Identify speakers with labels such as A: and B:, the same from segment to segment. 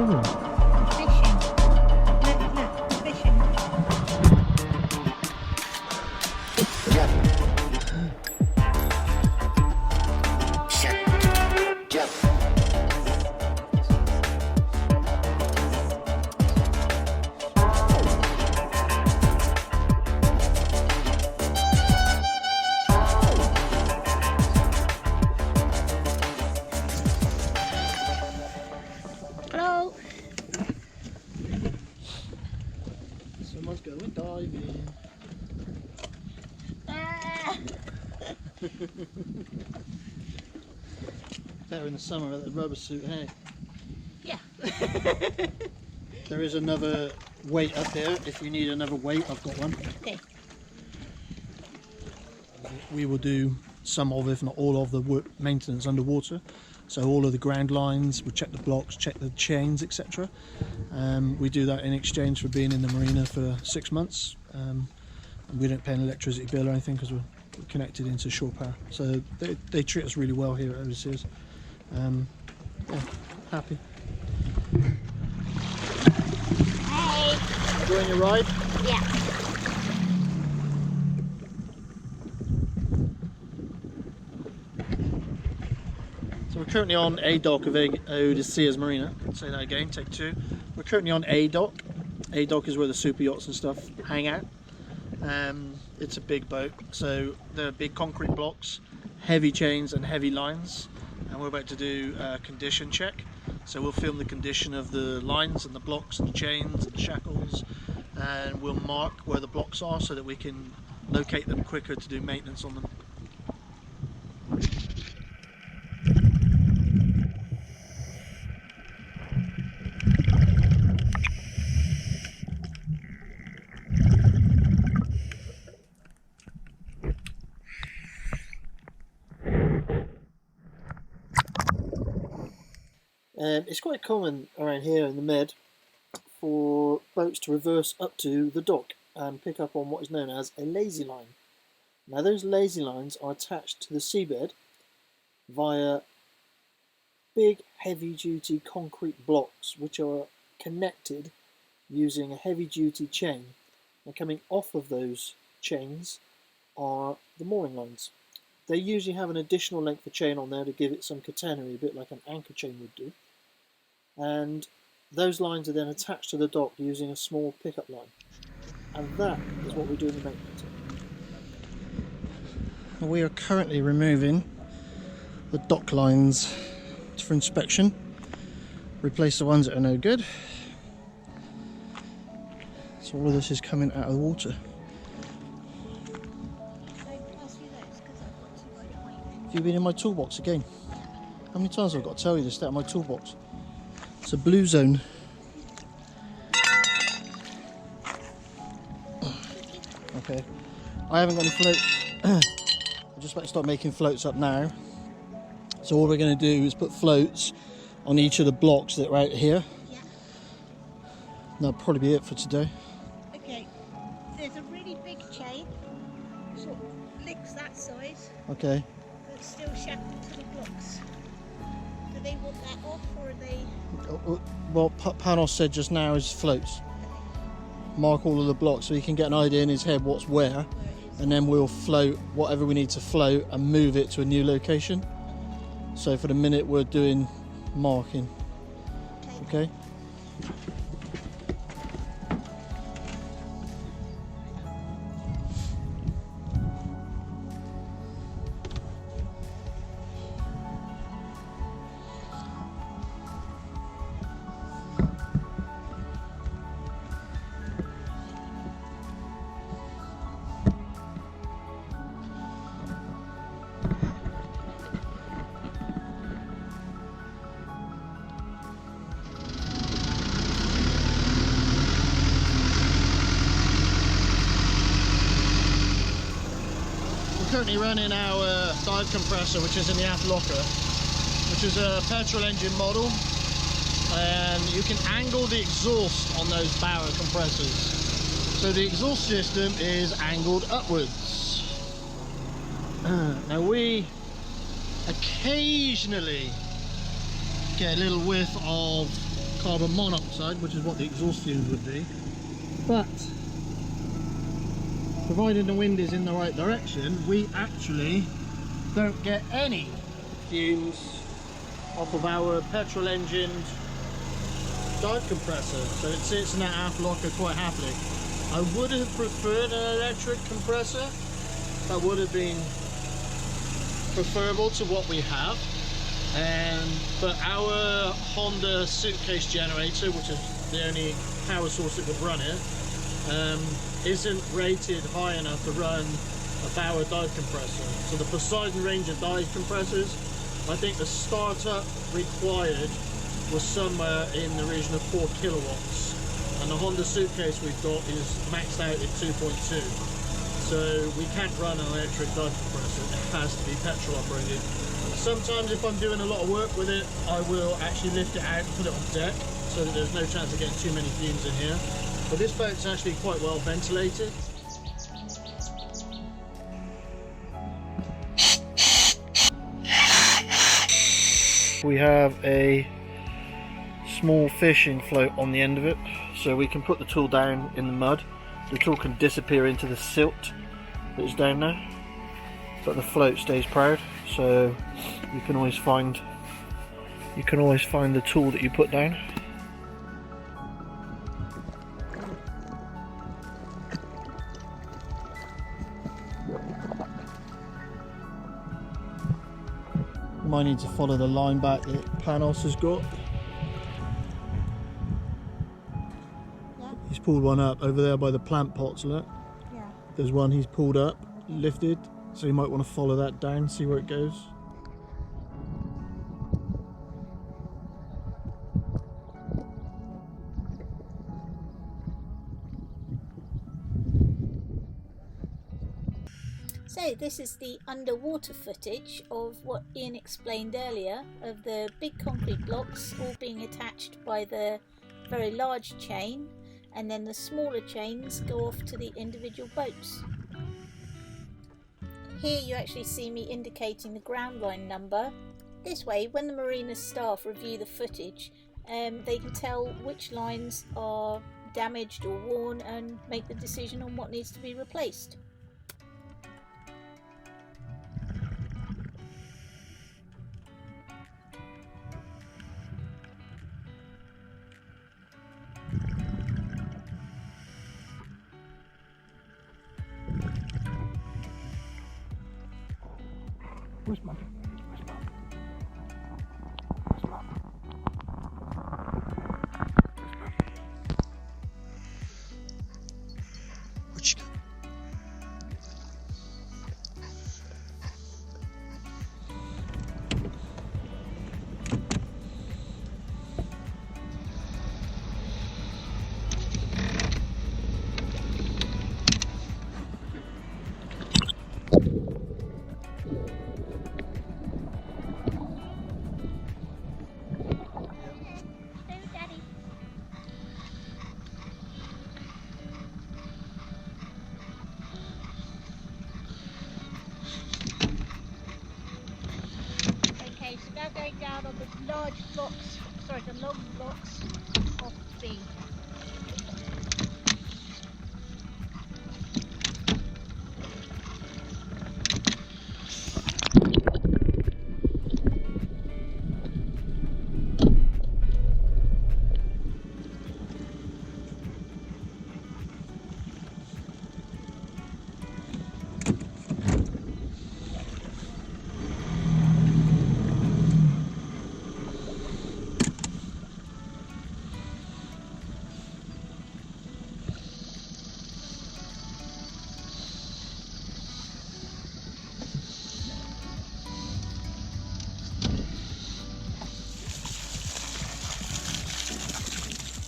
A: doing?
B: Fishing. Look, fishing. Hello.
A: Someone's going diving. Better in the summer at the rubber suit, hey?
B: Yeah.
A: There is another weight up here. If you need another weight, I've got one.
B: Okay.
A: We will do some of, if not all of, the work maintenance underwater. So all of the ground lines, we check the blocks, check the chains, etc. We do that in exchange for being in the marina for 6 months. We don't pay an electricity bill or anything because we're connected into shore power. So they treat us really well here at Overseas. Yeah, happy.
B: Hey.
A: Enjoying your ride?
B: Yeah.
A: So we're currently on A dock of Odysseus Marina. Say that again, take two. We're currently on A dock. A dock is where the super yachts and stuff hang out. It's a big boat, so there are big concrete blocks, heavy chains and heavy lines, and we're about to do a condition check. So we'll film the condition of the lines and the blocks and the chains and the shackles, and we'll mark where the blocks are so that we can locate them quicker to do maintenance on them. It's quite common around here in the Med for boats to reverse up to the dock and pick up on what is known as a lazy line. Now those lazy lines are attached to the seabed via big heavy duty concrete blocks which are connected using a heavy duty chain, and coming off of those chains are the mooring lines. They usually have an additional length of chain on there to give it some catenary, a bit like an anchor chain would do. And those lines are then attached to the dock using a small pickup line. And that is what we're doing the maintenance on. We are currently removing the dock lines for inspection. Replace the ones that are no good. So all of this is coming out of the water. Have you been in my toolbox again? How many times have I got to tell you to stay out of my toolbox? It's a blue zone. Okay, I haven't got any floats. I'm just about to start making floats up now. So all we're going to do is put floats on each of the blocks that are out here.
B: Yeah.
A: That'll probably be it for today.
B: Okay. There's a really big chain, sort of links that size,
A: Okay.
B: but still shackled to the blocks. Do they want that off, or are they?
A: What Panos said just now is floats. Mark all of the blocks so he can get an idea in his head what's where, and then we'll float whatever we need to float and move it to a new location. So for the minute we're doing marking. Okay? Currently running our dive compressor, which is in the aft locker, which is a petrol engine model, and you can angle the exhaust on those Bauer compressors. So the exhaust system is angled upwards. Now we occasionally get a little whiff of carbon monoxide, which is what the exhaust fumes would be. But provided the wind is in the right direction, we actually don't get any fumes off of our petrol engined dive compressor, so it sits in that aft locker quite happily. I would have preferred an electric compressor. That would have been preferable to what we have, but our Honda suitcase generator, which is the only power source that would run it, isn't rated high enough to run a Bauer dive compressor. So the Poseidon range of dive compressors, I think the startup required was somewhere in the region of 4 kilowatts, and the Honda suitcase we've got is maxed out at 2.2. So we can't run an electric dive compressor, it has to be petrol operated. Sometimes if I'm doing a lot of work with it, I will actually lift it out and put it on deck so that there's no chance of getting too many fumes in here. But this boat's actually quite well ventilated. We have a small fishing float on the end of it, so we can put the tool down in the mud. The tool can disappear into the silt that is down there, but the float stays proud, so you can always find the tool that you put down. You might need to follow the line back that Panos has got.
B: Yeah.
A: He's pulled one up over there by the plant pots, look.
B: Yeah.
A: There's one he's pulled up, lifted, so you might want to follow that down, see where it goes.
B: So this is the underwater footage of what Ian explained earlier, of the big concrete blocks all being attached by the very large chain, and then the smaller chains go off to the individual boats. Here you actually see me indicating the ground line number. This way, when the Marina staff review the footage, they can tell which lines are damaged or worn and make the decision on what needs to be replaced.
A: Where's Mum? Where's Mum? Where's Mum? Where'd she go?
B: Going down on the large blocks, sorry, the long blocks of B.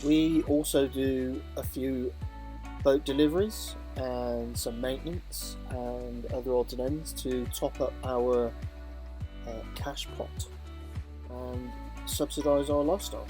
A: We also do a few boat deliveries and some maintenance and other odds and ends to top up our cash pot and subsidise our lifestyle.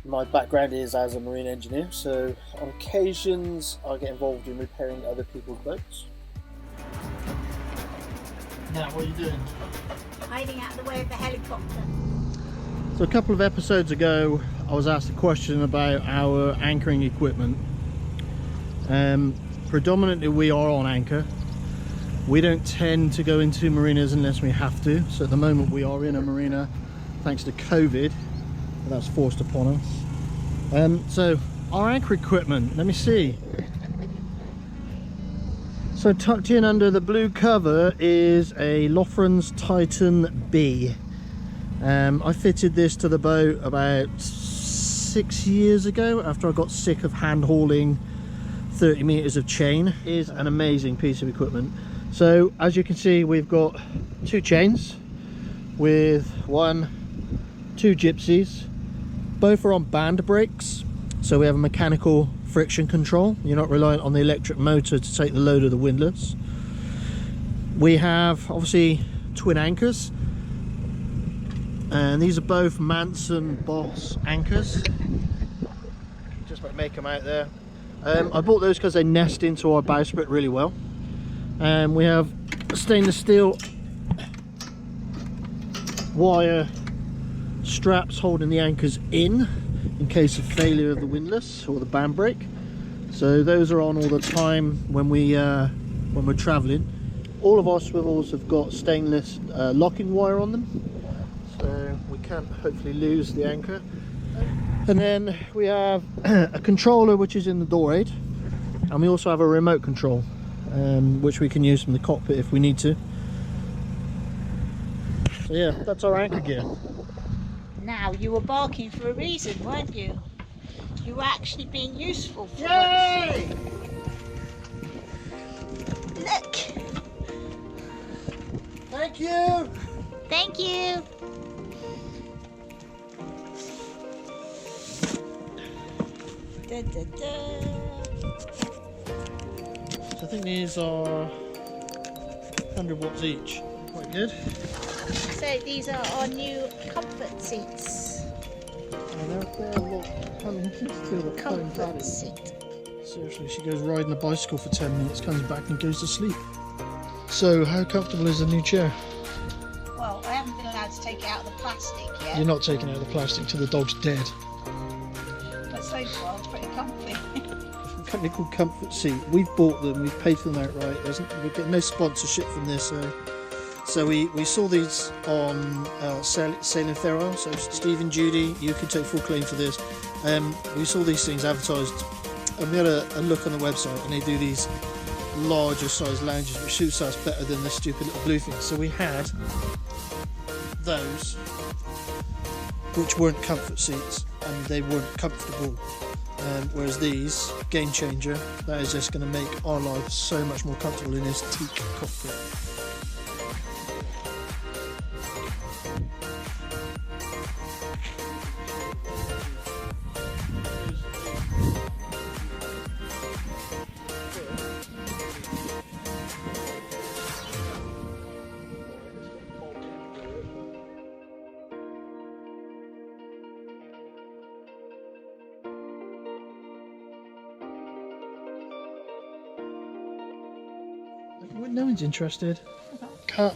A: My background is as a marine engineer, so on occasions I get involved in repairing other people's boats. Now, what are you doing?
B: Hiding out of the way of the helicopter.
A: So a couple of episodes ago, I was asked a question about our anchoring equipment. Predominantly we are on anchor. We don't tend to go into marinas unless we have to. So at the moment we are in a marina thanks to COVID. That's forced upon us. So our anchor equipment, let me see. So tucked in under the blue cover is a Lofren's Titan B. I fitted this to the boat about 6 years ago after I got sick of hand hauling 30 meters of chain. It is an amazing piece of equipment. So as you can see, we've got 2 chains with 2 gypsies. Both are on band brakes, so we have a mechanical friction control. You're not reliant on the electric motor to take the load of the windlass. We have obviously twin anchors, and these are both Manson Boss anchors. Just about make them out there. I bought those because they nest into our bowsprit really well. We have stainless steel wire straps holding the anchors in case of failure of the windlass or the band brake. So those are on all the time when we're traveling. All of our swivels have got stainless locking wire on them, so we can't hopefully lose the anchor. And then we have a controller which is in the door aid, and we also have a remote control which we can use from the cockpit if we need to. So yeah, that's our anchor gear.
B: Now, you were barking for a reason, weren't you? You were actually being useful for
A: Yay!
B: once. Look!
A: Thank you!
B: Thank you! Da, da, da.
A: So I think these are 100 watts each. Quite good.
B: So these are our new comfort seats.
A: And they're a lot.
B: Comfort seat.
A: Seriously, she goes riding a bicycle for 10 minutes, comes back and goes to sleep. So, how comfortable is the new chair?
B: Well, I haven't been allowed to take it out of the plastic yet.
A: You're not taking out the plastic till the dog's dead.
B: But so far, it's pretty comfy.
A: A company called Comfort Seat. We've bought them, we've paid for them outright. We're getting no sponsorship from this, so we saw these on Sailing Fair Isle. So Steve and Judy, you can take full claim for this. We saw these things advertised, and we had a look on the website, and they do these larger size lounges which suits us better than the stupid little blue things. So we had those which weren't comfort seats and they weren't comfortable, whereas these, game changer, that is just going to make our life so much more comfortable in this teak cockpit. No one's interested. Cut.